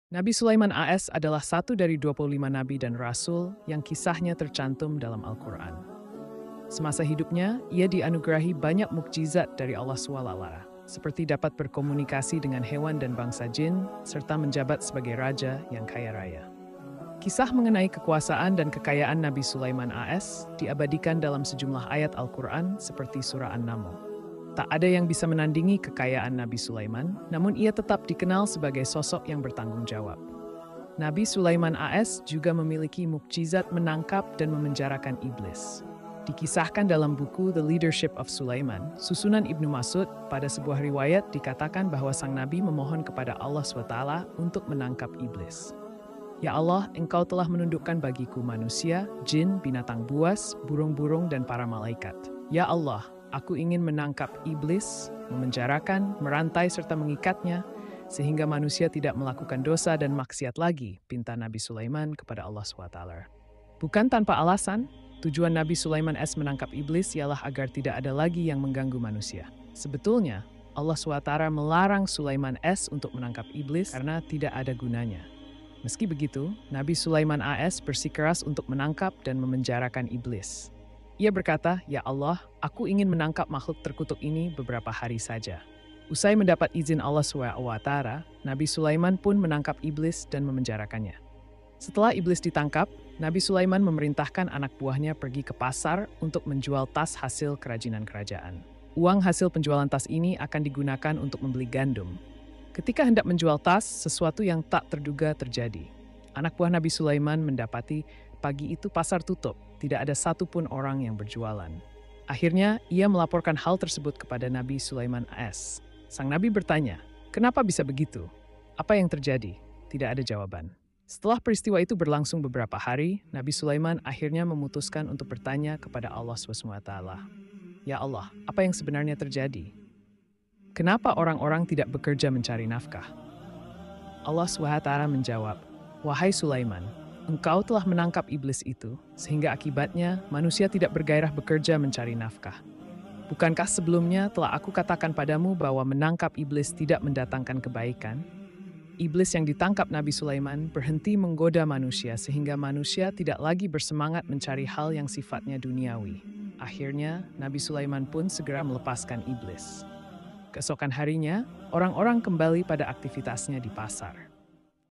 Nabi Sulaiman AS adalah satu dari 25 nabi dan rasul yang kisahnya tercantum dalam Al-Quran. Semasa hidupnya, ia dianugerahi banyak mukjizat dari Allah SWT, seperti dapat berkomunikasi dengan hewan dan bangsa jin, serta menjabat sebagai raja yang kaya raya. Kisah mengenai kekuasaan dan kekayaan Nabi Sulaiman AS diabadikan dalam sejumlah ayat Al-Quran seperti surah An-Naml. Tak ada yang bisa menandingi kekayaan Nabi Sulaiman, namun ia tetap dikenal sebagai sosok yang bertanggung jawab. Nabi Sulaiman AS juga memiliki mukjizat menangkap dan memenjarakan iblis. Dikisahkan dalam buku The Leadership of Sulaiman, susunan Ibnu Mas'ud, pada sebuah riwayat dikatakan bahwa sang Nabi memohon kepada Allah SWT untuk menangkap iblis. Ya Allah, Engkau telah menundukkan bagiku manusia, jin, binatang buas, burung-burung, dan para malaikat. Ya Allah, aku ingin menangkap iblis, memenjarakan, merantai, serta mengikatnya, sehingga manusia tidak melakukan dosa dan maksiat lagi, pinta Nabi Sulaiman kepada Allah SWT. Bukan tanpa alasan, tujuan Nabi Sulaiman S. menangkap iblis ialah agar tidak ada lagi yang mengganggu manusia. Sebetulnya, Allah SWT melarang Sulaiman S. untuk menangkap iblis karena tidak ada gunanya. Meski begitu, Nabi Sulaiman AS bersikeras untuk menangkap dan memenjarakan iblis. Ia berkata, "Ya Allah, aku ingin menangkap makhluk terkutuk ini beberapa hari saja." Usai mendapat izin Allah SWT, Nabi Sulaiman pun menangkap iblis dan memenjarakannya. Setelah iblis ditangkap, Nabi Sulaiman memerintahkan anak buahnya pergi ke pasar untuk menjual tas hasil kerajinan kerajaan. Uang hasil penjualan tas ini akan digunakan untuk membeli gandum. Ketika hendak menjual tas, sesuatu yang tak terduga terjadi. Anak buah Nabi Sulaiman mendapati pagi itu pasar tutup, tidak ada satupun orang yang berjualan. Akhirnya, ia melaporkan hal tersebut kepada Nabi Sulaiman AS. Sang Nabi bertanya, "Kenapa bisa begitu? Apa yang terjadi?" Tidak ada jawaban. Setelah peristiwa itu berlangsung beberapa hari, Nabi Sulaiman akhirnya memutuskan untuk bertanya kepada Allah SWT. "Ya Allah, apa yang sebenarnya terjadi? Kenapa orang-orang tidak bekerja mencari nafkah?" Allah SWT menjawab, "Wahai Sulaiman, engkau telah menangkap iblis itu, sehingga akibatnya manusia tidak bergairah bekerja mencari nafkah. Bukankah sebelumnya telah aku katakan padamu bahwa menangkap iblis tidak mendatangkan kebaikan?" Iblis yang ditangkap Nabi Sulaiman berhenti menggoda manusia sehingga manusia tidak lagi bersemangat mencari hal yang sifatnya duniawi. Akhirnya, Nabi Sulaiman pun segera melepaskan iblis. Keesokan harinya, orang-orang kembali pada aktivitasnya di pasar.